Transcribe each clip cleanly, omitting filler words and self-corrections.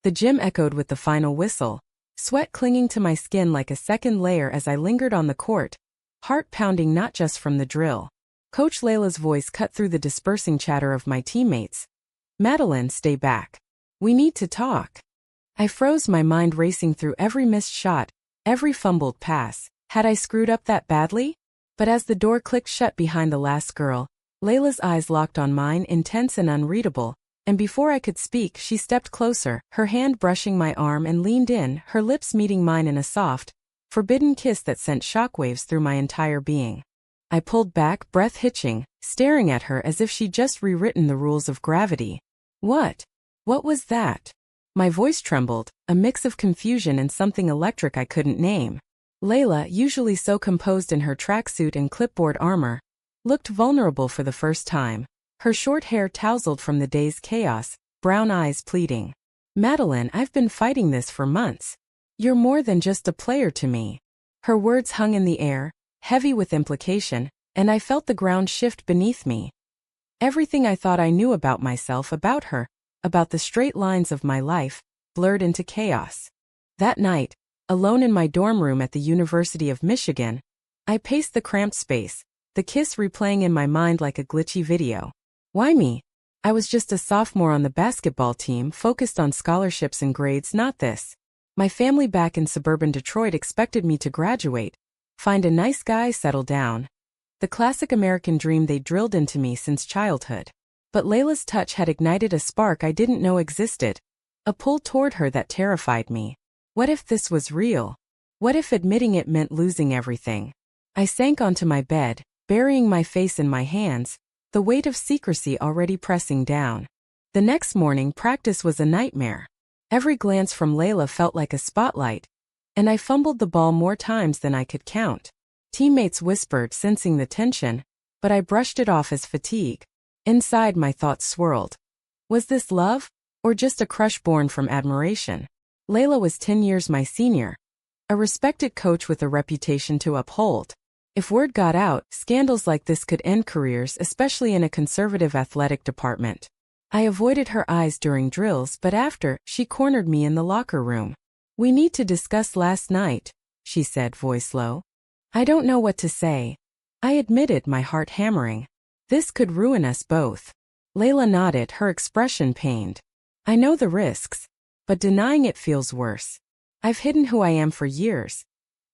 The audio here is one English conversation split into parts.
The gym echoed with the final whistle, sweat clinging to my skin like a second layer as I lingered on the court, heart pounding not just from the drill. Coach Layla's voice cut through the dispersing chatter of my teammates. "Madeline, stay back. We need to talk." I froze, my mind racing through every missed shot, every fumbled pass. Had I screwed up that badly? But as the door clicked shut behind the last girl, Layla's eyes locked on mine, intense and unreadable, and before I could speak, she stepped closer, her hand brushing my arm, and leaned in, her lips meeting mine in a soft, forbidden kiss that sent shockwaves through my entire being. I pulled back, breath hitching, staring at her as if she'd just rewritten the rules of gravity. What was that? My voice trembled, a mix of confusion and something electric I couldn't name. Layla, usually so composed in her tracksuit and clipboard armor, looked vulnerable for the first time. Her short hair tousled from the day's chaos, brown eyes pleading. "Madeline, I've been fighting this for months. You're more than just a player to me." Her words hung in the air, heavy with implication, and I felt the ground shift beneath me. Everything I thought I knew about myself, about her, about the straight lines of my life, blurred into chaos. That night, alone in my dorm room at the University of Michigan, I paced the cramped space, the kiss replaying in my mind like a glitchy video. Why me? I was just a sophomore on the basketball team, focused on scholarships and grades, not this. My family back in suburban Detroit expected me to graduate, find a nice guy, settle down. The classic American dream they drilled into me since childhood. But Layla's touch had ignited a spark I didn't know existed, a pull toward her that terrified me. What if this was real? What if admitting it meant losing everything? I sank onto my bed, burying my face in my hands, the weight of secrecy already pressing down. The next morning, practice was a nightmare. Every glance from Layla felt like a spotlight, and I fumbled the ball more times than I could count. Teammates whispered, sensing the tension, but I brushed it off as fatigue. Inside, my thoughts swirled. Was this love, or just a crush born from admiration? Layla was 10 years my senior, a respected coach with a reputation to uphold. If word got out, scandals like this could end careers, especially in a conservative athletic department. I avoided her eyes during drills, but after, she cornered me in the locker room. "We need to discuss last night," she said, voice low. I don't know what to say. I admitted, my heart hammering. This could ruin us both. Layla nodded, her expression pained. I know the risks, but denying it feels worse. I've hidden who I am for years.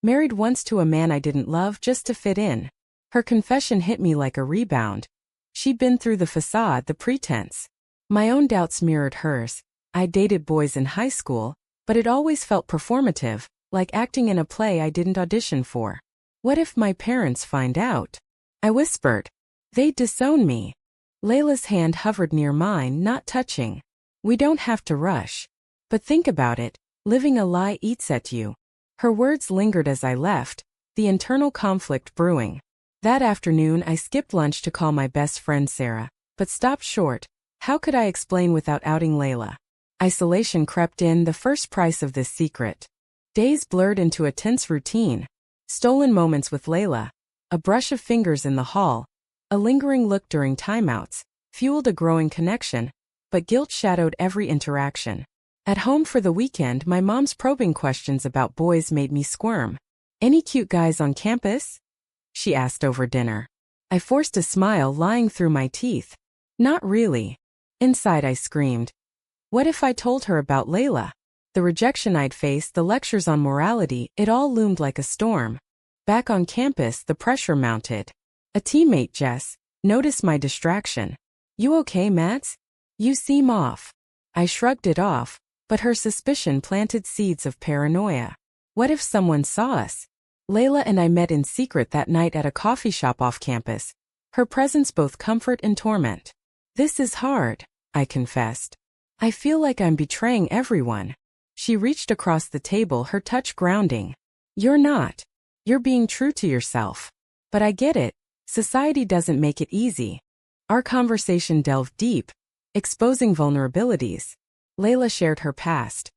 Married once to a man I didn't love just to fit in. Her confession hit me like a rebound. She'd been through the facade, the pretense. My own doubts mirrored hers. I dated boys in high school, but it always felt performative, like acting in a play I didn't audition for. What if my parents find out? I whispered. They'd disown me. Layla's hand hovered near mine, not touching. We don't have to rush. But think about it, living a lie eats at you. Her words lingered as I left, the internal conflict brewing. That afternoon I skipped lunch to call my best friend Sarah, but stopped short. How could I explain without outing Layla? Isolation crept in, the first price of this secret. Days blurred into a tense routine. Stolen moments with Layla, a brush of fingers in the hall, a lingering look during timeouts, fueled a growing connection, but guilt shadowed every interaction. At home for the weekend, my mom's probing questions about boys made me squirm. Any cute guys on campus? She asked over dinner. I forced a smile, lying through my teeth. Not really. Inside I screamed. What if I told her about Layla? The rejection I'd faced, the lectures on morality, it all loomed like a storm. Back on campus, the pressure mounted. A teammate, Jess, noticed my distraction. You okay, Mads? You seem off. I shrugged it off, but her suspicion planted seeds of paranoia. What if someone saw us? Layla and I met in secret that night at a coffee shop off campus, her presence both comfort and torment. This is hard, I confessed. I feel like I'm betraying everyone. She reached across the table, her touch grounding. You're not. You're being true to yourself. But I get it. Society doesn't make it easy. Our conversation delved deep, exposing vulnerabilities. Layla shared her past.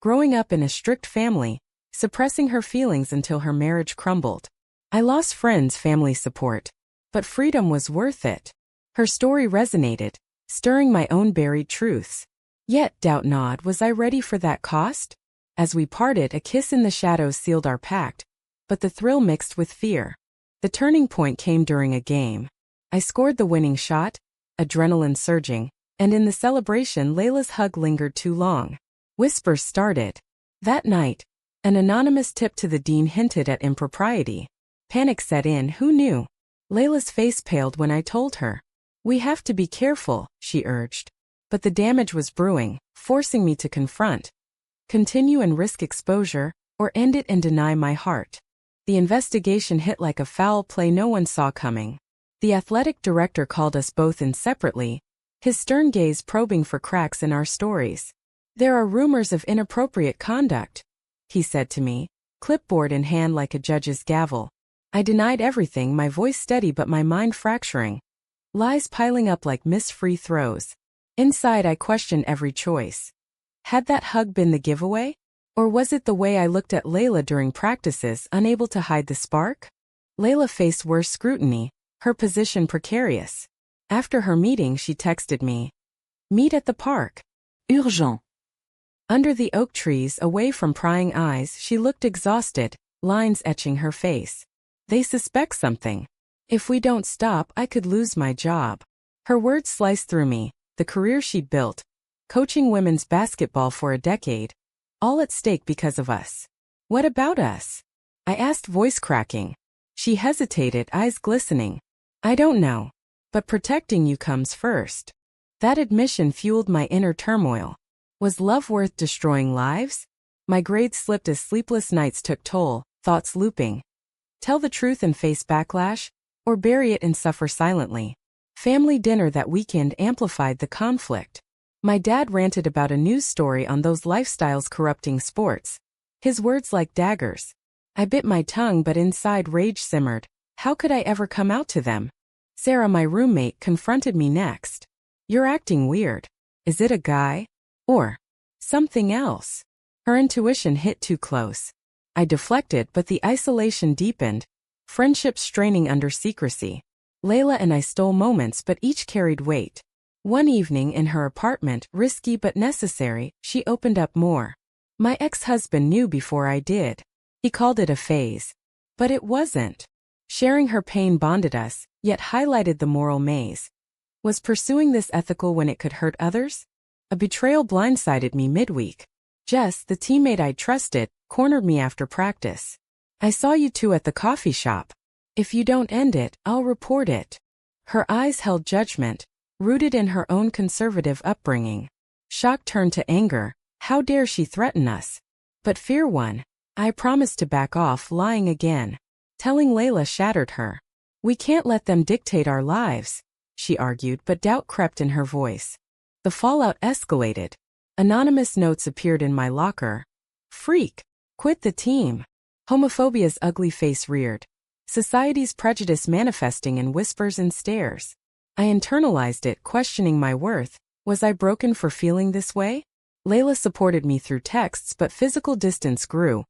Growing up in a strict family, suppressing her feelings until her marriage crumbled. I lost friends, family support. But freedom was worth it. Her story resonated, stirring my own buried truths. Yet, doubt not, was I ready for that cost? As we parted, a kiss in the shadows sealed our pact, but the thrill mixed with fear. The turning point came during a game. I scored the winning shot, adrenaline surging, and in the celebration Layla's hug lingered too long. Whispers started. That night, an anonymous tip to the dean hinted at impropriety. Panic set in. Who knew? Layla's face paled when I told her. We have to be careful, she urged. But the damage was brewing, forcing me to confront. Continue and risk exposure, or end it and deny my heart. The investigation hit like a foul play no one saw coming. The athletic director called us both in separately, his stern gaze probing for cracks in our stories. There are rumors of inappropriate conduct, he said to me, clipboard in hand like a judge's gavel. I denied everything, my voice steady but my mind fracturing. Lies piling up like missed free throws. Inside I questioned every choice. Had that hug been the giveaway? Or was it the way I looked at Layla during practices, unable to hide the spark? Layla faced worse scrutiny, her position precarious. After her meeting she texted me. Meet at the park. Urgent. Under the oak trees, away from prying eyes, she looked exhausted, lines etching her face. They suspect something. If we don't stop, I could lose my job. Her words sliced through me, the career she'd built, coaching women's basketball for a decade, all at stake because of us. What about us? I asked, voice cracking. She hesitated, eyes glistening. I don't know. But protecting you comes first. That admission fueled my inner turmoil. Was love worth destroying lives? My grades slipped as sleepless nights took toll, thoughts looping. Tell the truth and face backlash, or bury it and suffer silently. Family dinner that weekend amplified the conflict. My dad ranted about a news story on those lifestyles corrupting sports. His words like daggers. I bit my tongue but inside rage simmered. How could I ever come out to them? Sarah, my roommate, confronted me next. You're acting weird. Is it a guy? Or something else? Her intuition hit too close. I deflected but the isolation deepened. Friendship straining under secrecy. Layla and I stole moments but each carried weight. One evening in her apartment, risky but necessary, she opened up more. My ex-husband knew before I did. He called it a phase. But it wasn't. Sharing her pain bonded us, yet highlighted the moral maze. Was pursuing this ethical when it could hurt others? A betrayal blindsided me midweek. Jess, the teammate I trusted, cornered me after practice. I saw you two at the coffee shop. If you don't end it, I'll report it. Her eyes held judgment, rooted in her own conservative upbringing. Shock turned to anger. How dare she threaten us? But fear won. I promised to back off, lying again. Telling Layla shattered her. We can't let them dictate our lives, she argued, but doubt crept in her voice. The fallout escalated. Anonymous notes appeared in my locker. Freak. Quit the team. Homophobia's ugly face reared. Society's prejudice manifesting in whispers and stares. I internalized it, questioning my worth. Was I broken for feeling this way? Layla supported me through texts, but physical distance grew.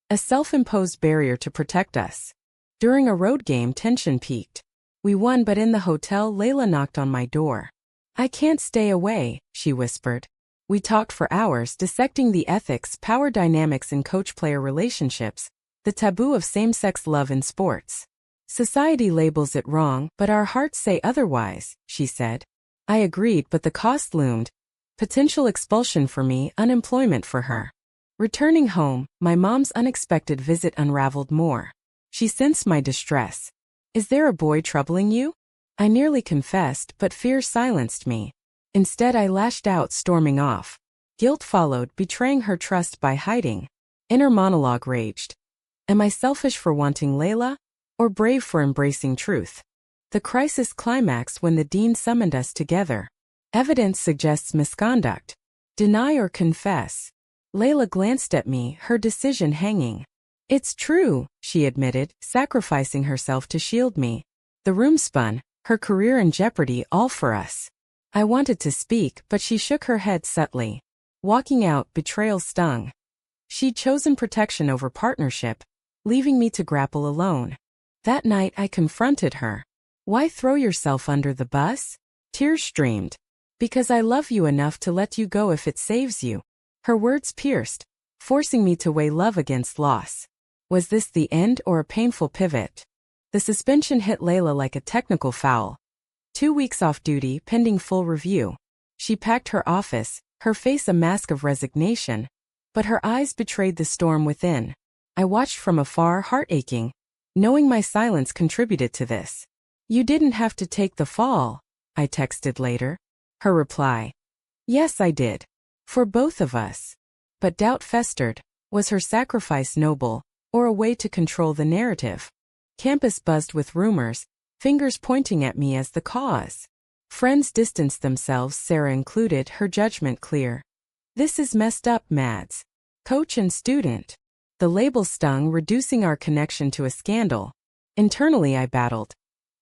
A self-imposed barrier to protect us. During a road game, tension peaked. We won, but in the hotel, Layla knocked on my door. I can't stay away, she whispered. We talked for hours, dissecting the ethics, power dynamics in coach-player relationships, the taboo of same-sex love in sports. Society labels it wrong, but our hearts say otherwise, she said. I agreed, but the cost loomed. Potential expulsion for me, unemployment for her. Returning home, my mom's unexpected visit unraveled more. She sensed my distress. Is there a boy troubling you? I nearly confessed, but fear silenced me. Instead, I lashed out, storming off. Guilt followed, betraying her trust by hiding. Inner monologue raged. Am I selfish for wanting Layla? Or brave for embracing truth? The crisis climaxed when the dean summoned us together. Evidence suggests misconduct. Deny or confess? Layla glanced at me, her decision hanging. It's true, she admitted, sacrificing herself to shield me. The room spun, her career in jeopardy, all for us. I wanted to speak, but she shook her head subtly. Walking out, betrayal stung. She'd chosen protection over partnership, leaving me to grapple alone. That night I confronted her. Why throw yourself under the bus? Tears streamed. Because I love you enough to let you go if it saves you. Her words pierced, forcing me to weigh love against loss. Was this the end or a painful pivot? The suspension hit Layla like a technical foul. 2 weeks off duty, pending full review. She packed her office, her face a mask of resignation, but her eyes betrayed the storm within. I watched from afar, heart aching, knowing my silence contributed to this. You didn't have to take the fall, I texted later. Her reply. Yes, I did. For both of us. But doubt festered. Was her sacrifice noble, or a way to control the narrative? Campus buzzed with rumors, fingers pointing at me as the cause. Friends distanced themselves, Sarah included, her judgment clear. This is messed up, Mads. Coach and student. The label stung, reducing our connection to a scandal. Internally I battled.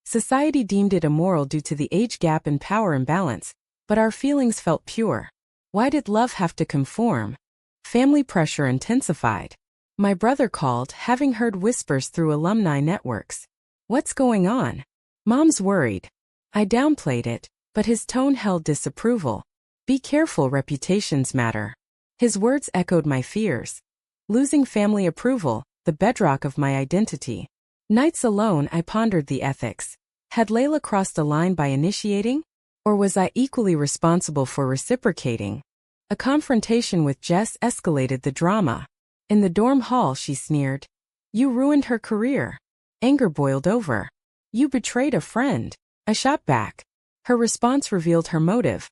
Society deemed it immoral due to the age gap and power imbalance, but our feelings felt pure. Why did love have to conform? Family pressure intensified. My brother called, having heard whispers through alumni networks. What's going on? Mom's worried. I downplayed it, but his tone held disapproval. Be careful, reputations matter. His words echoed my fears. Losing family approval, the bedrock of my identity. Nights alone I pondered the ethics. Had Layla crossed a line by initiating? Or was I equally responsible for reciprocating? A confrontation with Jess escalated the drama. In the dorm hall she sneered. You ruined her career. Anger boiled over. You betrayed a friend. I shot back. Her response revealed her motive.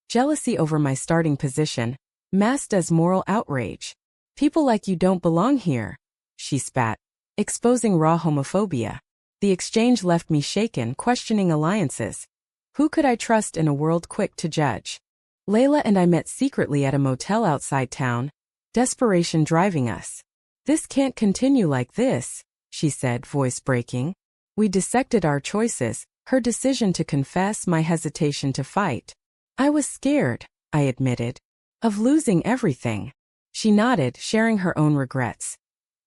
Jealousy over my starting position, masked as moral outrage. People like you don't belong here, she spat, exposing raw homophobia. The exchange left me shaken, questioning alliances. Who could I trust in a world quick to judge? Layla and I met secretly at a motel outside town, desperation driving us. This can't continue like this, she said, voice breaking. We dissected our choices, her decision to confess, my hesitation to fight. I was scared, I admitted, of losing everything. She nodded, sharing her own regrets.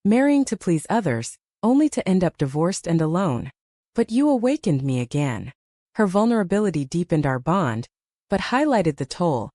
Marrying to please others, only to end up divorced and alone. But you awakened me again. Her vulnerability deepened our bond, but highlighted the toll.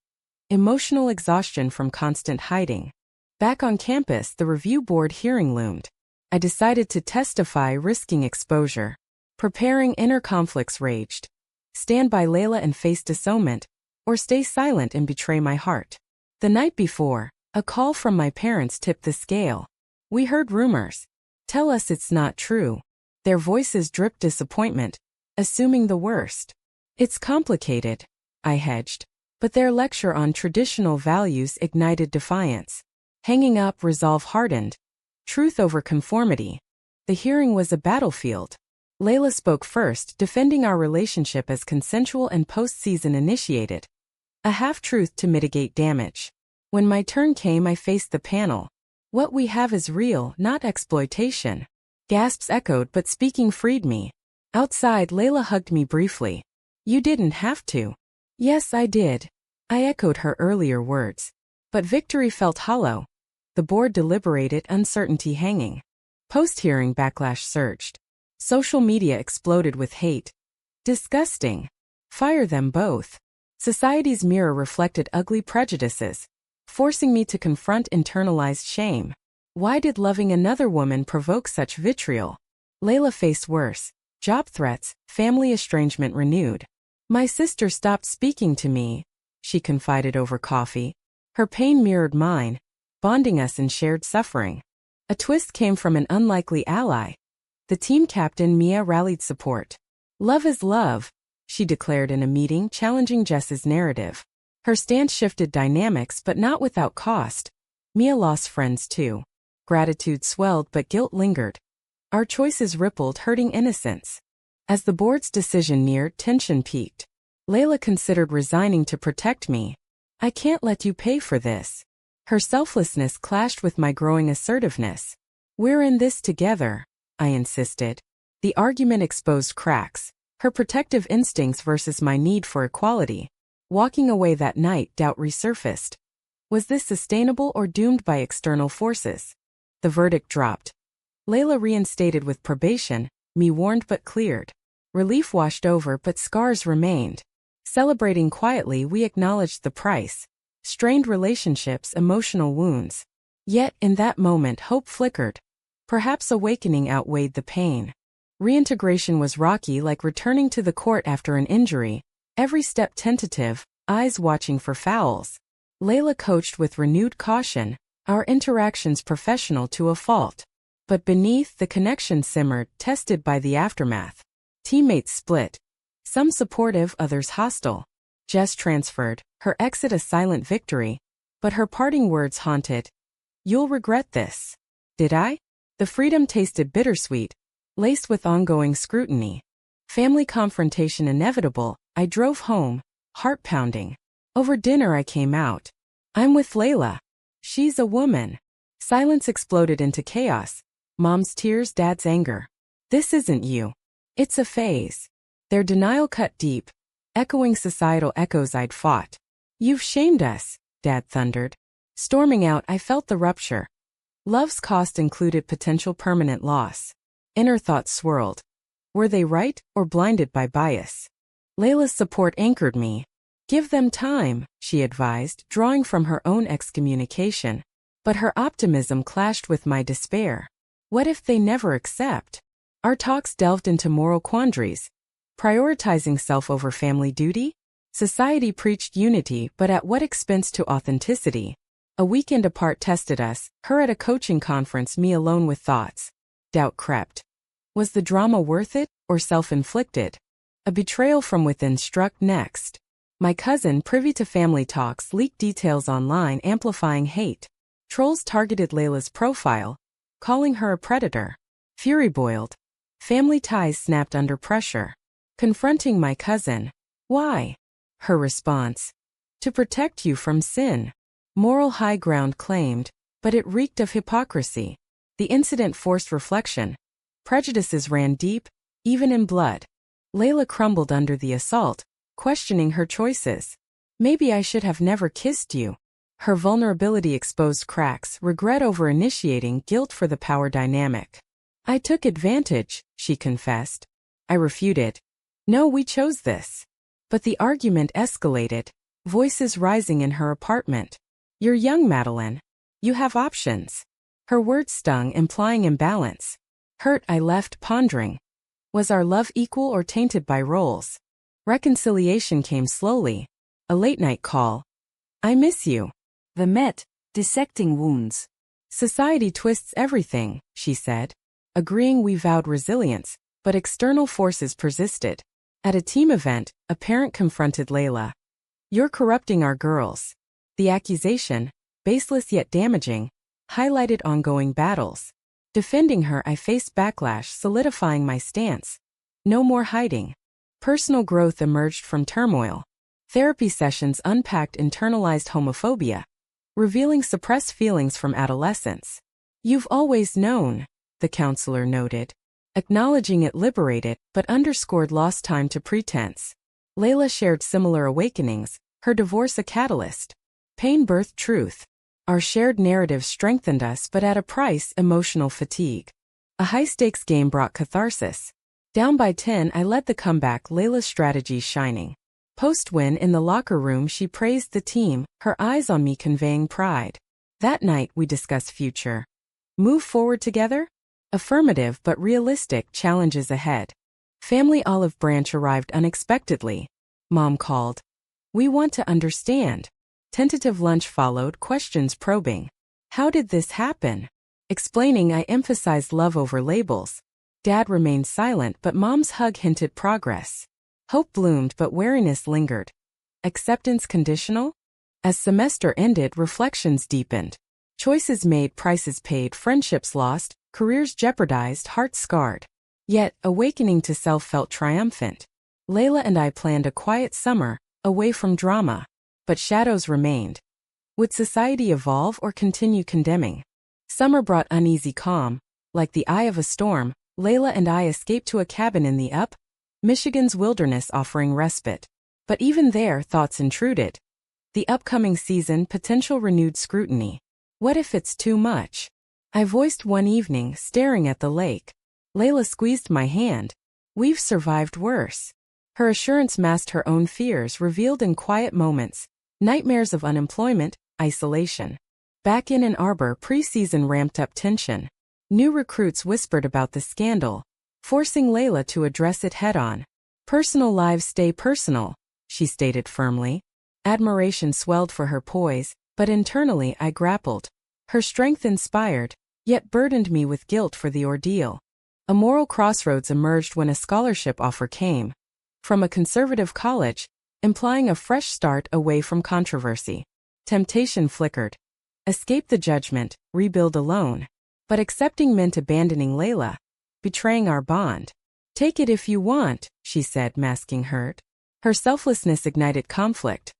Emotional exhaustion from constant hiding. Back on campus, the review board hearing loomed. I decided to testify, risking exposure. Preparing, inner conflicts raged. Stand by Layla and face disownment, or stay silent and betray my heart. The night before, a call from my parents tipped the scale. We heard rumors. Tell us it's not true. Their voices dripped disappointment, assuming the worst. It's complicated, I hedged, but their lecture on traditional values ignited defiance. Hanging up, resolve hardened. Truth over conformity. The hearing was a battlefield. Layla spoke first, defending our relationship as consensual and post-season initiated. A half-truth to mitigate damage. When my turn came, I faced the panel. What we have is real, not exploitation. Gasps echoed, but speaking freed me. Outside, Layla hugged me briefly. You didn't have to. Yes, I did. I echoed her earlier words. But victory felt hollow. The board deliberated, uncertainty hanging. Post-hearing backlash surged. Social media exploded with hate. Disgusting. Fire them both. Society's mirror reflected ugly prejudices, forcing me to confront internalized shame. Why did loving another woman provoke such vitriol? Layla faced worse. Job threats, family estrangement renewed. My sister stopped speaking to me, she confided over coffee. Her pain mirrored mine, bonding us in shared suffering. A twist came from an unlikely ally. The team captain, Mia, rallied support. Love is love, she declared in a meeting, challenging Jess's narrative. Her stance shifted dynamics, but not without cost. Mia lost friends too. Gratitude swelled, but guilt lingered. Our choices rippled, hurting innocence. As the board's decision neared, tension peaked. Layla considered resigning to protect me. I can't let you pay for this. Her selflessness clashed with my growing assertiveness. We're in this together, I insisted. The argument exposed cracks. Her protective instincts versus my need for equality. Walking away that night, doubt resurfaced. Was this sustainable or doomed by external forces? The verdict dropped. Layla reinstated with probation, me warned but cleared. Relief washed over, but scars remained. Celebrating quietly, we acknowledged the price. Strained relationships, emotional wounds. Yet, in that moment, hope flickered. Perhaps awakening outweighed the pain. Reintegration was rocky, like returning to the court after an injury, every step tentative, eyes watching for fouls. Layla coached with renewed caution, our interactions professional to a fault. But beneath, the connection simmered, tested by the aftermath. Teammates split. Some supportive, others hostile. Jess transferred, her exit a silent victory. But her parting words haunted. "You'll regret this." Did I? The freedom tasted bittersweet, laced with ongoing scrutiny. Family confrontation inevitable, I drove home, heart pounding. Over dinner I came out. "I'm with Layla. She's a woman." Silence exploded into chaos. Mom's tears, Dad's anger. "This isn't you. It's a phase." Their denial cut deep, echoing societal echoes I'd fought. "You've shamed us," Dad thundered. Storming out, I felt the rupture. Love's cost included potential permanent loss. Inner thoughts swirled. Were they right, or blinded by bias? Layla's support anchored me. "Give them time," she advised, drawing from her own excommunication. But her optimism clashed with my despair. What if they never accept? Our talks delved into moral quandaries. Prioritizing self over family duty? Society preached unity, but at what expense to authenticity? A weekend apart tested us, her at a coaching conference, me alone with thoughts. Doubt crept. Was the drama worth it, or self-inflicted? A betrayal from within struck next. My cousin, privy to family talks, leaked details online, amplifying hate. Trolls targeted Layla's profile, calling her a predator. Fury boiled. Family ties snapped under pressure. Confronting my cousin. "Why?" Her response. "To protect you from sin." Moral high ground claimed, but it reeked of hypocrisy. The incident forced reflection. Prejudices ran deep, even in blood. Layla crumbled under the assault, questioning her choices. "Maybe I should have never kissed you." Her vulnerability exposed cracks, regret over initiating, guilt for the power dynamic. "I took advantage," she confessed. I refuted. "No, we chose this." But the argument escalated, voices rising in her apartment. "You're young, Madeline. You have options." Her words stung, implying imbalance. Hurt, I left, pondering. Was our love equal or tainted by roles? Reconciliation came slowly. A late-night call. "I miss you." The Met, dissecting wounds. "Society twists everything," she said. Agreeing, we vowed resilience, but external forces persisted. At a team event, a parent confronted Layla. "You're corrupting our girls." The accusation, baseless yet damaging, highlighted ongoing battles. Defending her, I faced backlash, solidifying my stance. No more hiding. Personal growth emerged from turmoil. Therapy sessions unpacked internalized homophobia, revealing suppressed feelings from adolescence. "You've always known," the counselor noted. Acknowledging it liberated, but underscored lost time to pretense. Layla shared similar awakenings, her divorce a catalyst. Pain birthed truth. Our shared narrative strengthened us, but at a price, emotional fatigue. A high-stakes game brought catharsis. Down by 10, I led the comeback, Layla's strategy shining. Post-win, in the locker room, she praised the team, her eyes on me conveying pride. That night, we discussed future. Move forward together? Affirmative but realistic, challenges ahead. Family olive branch arrived unexpectedly. Mom called. "We want to understand." Tentative lunch followed, questions probing. "How did this happen?" Explaining, I emphasized love over labels. Dad remained silent, but Mom's hug hinted progress. Hope bloomed, but wariness lingered. Acceptance conditional? As semester ended, reflections deepened. Choices made, prices paid, friendships lost, careers jeopardized, hearts scarred. Yet, awakening to self felt triumphant. Layla and I planned a quiet summer, away from drama. But shadows remained. Would society evolve or continue condemning? Summer brought uneasy calm. Like the eye of a storm, Layla and I escaped to a cabin in the Michigan's wilderness, offering respite. But even there, thoughts intruded. The upcoming season, potential renewed scrutiny. What if it's too much? I voiced one evening, staring at the lake. Layla squeezed my hand. "We've survived worse." Her assurance masked her own fears revealed in quiet moments, nightmares of unemployment, isolation. Back in Ann Arbor, preseason ramped up tension. New recruits whispered about the scandal, forcing Layla to address it head-on. Personal lives stay personal, she stated firmly. Admiration swelled for her poise, but internally I grappled. Her strength inspired, yet burdened me with guilt for the ordeal. A moral crossroads emerged when a scholarship offer came. From a conservative college, implying a fresh start away from controversy. Temptation flickered. Escape the judgment, rebuild alone. But accepting meant abandoning Layla, betraying our bond. Take it if you want, she said, masking hurt. Her selflessness ignited conflict.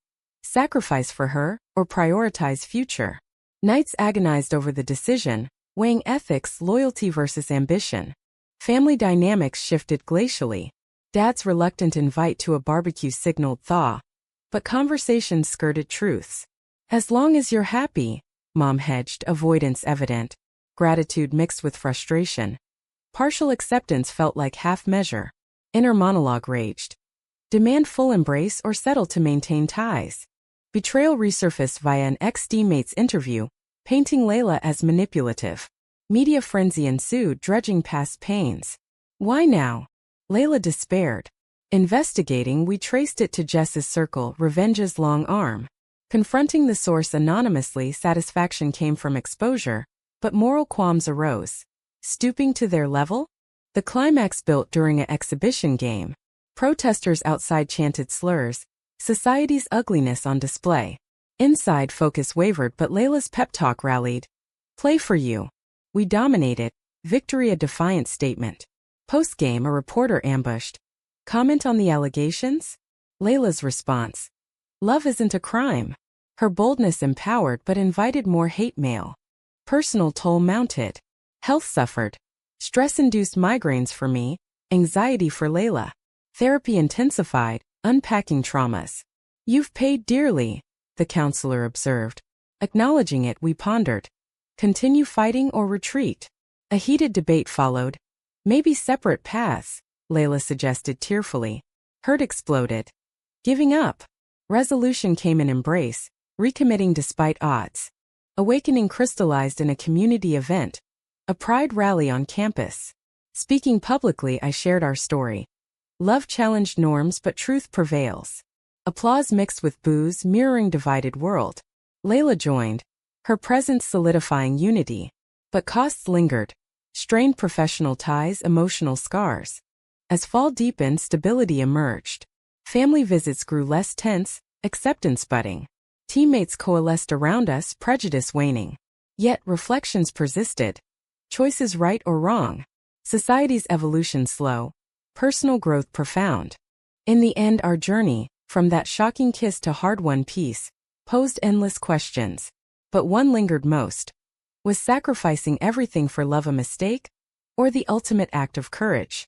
Sacrifice for her, or prioritize future. Nights agonized over the decision, weighing ethics, loyalty versus ambition. Family dynamics shifted glacially. Dad's reluctant invite to a barbecue signaled thaw. But conversations skirted truths. As long as you're happy, Mom hedged, avoidance evident. Gratitude mixed with frustration. Partial acceptance felt like half measure. Inner monologue raged. Demand full embrace or settle to maintain ties. Betrayal resurfaced via an ex-teammate's interview, painting Layla as manipulative. Media frenzy ensued, dredging past pains. Why now? Layla despaired. Investigating, we traced it to Jess's circle, Revenge's long arm. Confronting the source anonymously, satisfaction came from exposure, but moral qualms arose. Stooping to their level? The climax built during an exhibition game. Protesters outside chanted slurs, society's ugliness on display. Inside, focus wavered, but Layla's pep talk rallied. Play for you. We dominated. Victory a defiant statement. Post-game, a reporter ambushed. Comment on the allegations? Layla's response. Love isn't a crime. Her boldness empowered but invited more hate mail. Personal toll mounted. Health suffered. Stress-induced migraines for me, anxiety for Layla. Therapy intensified, unpacking traumas. You've paid dearly, the counselor observed. Acknowledging it, we pondered. Continue fighting or retreat? A heated debate followed. Maybe separate paths, Layla suggested tearfully. Hurt exploded. Giving up. Resolution came in embrace, recommitting despite odds. Awakening crystallized in a community event. A pride rally on campus. Speaking publicly, I shared our story. Love challenged norms but truth prevails. Applause mixed with boos, mirroring divided world. Layla joined, her presence solidifying unity. But costs lingered. Strained professional ties, emotional scars. As fall deepened, stability emerged. Family visits grew less tense, acceptance budding. Teammates coalesced around us, prejudice waning. Yet reflections persisted. Choices right or wrong. Society's evolution slow. Personal growth profound. In the end, our journey, from that shocking kiss to hard-won peace, posed endless questions. But one lingered most. Was sacrificing everything for love a mistake? Or the ultimate act of courage?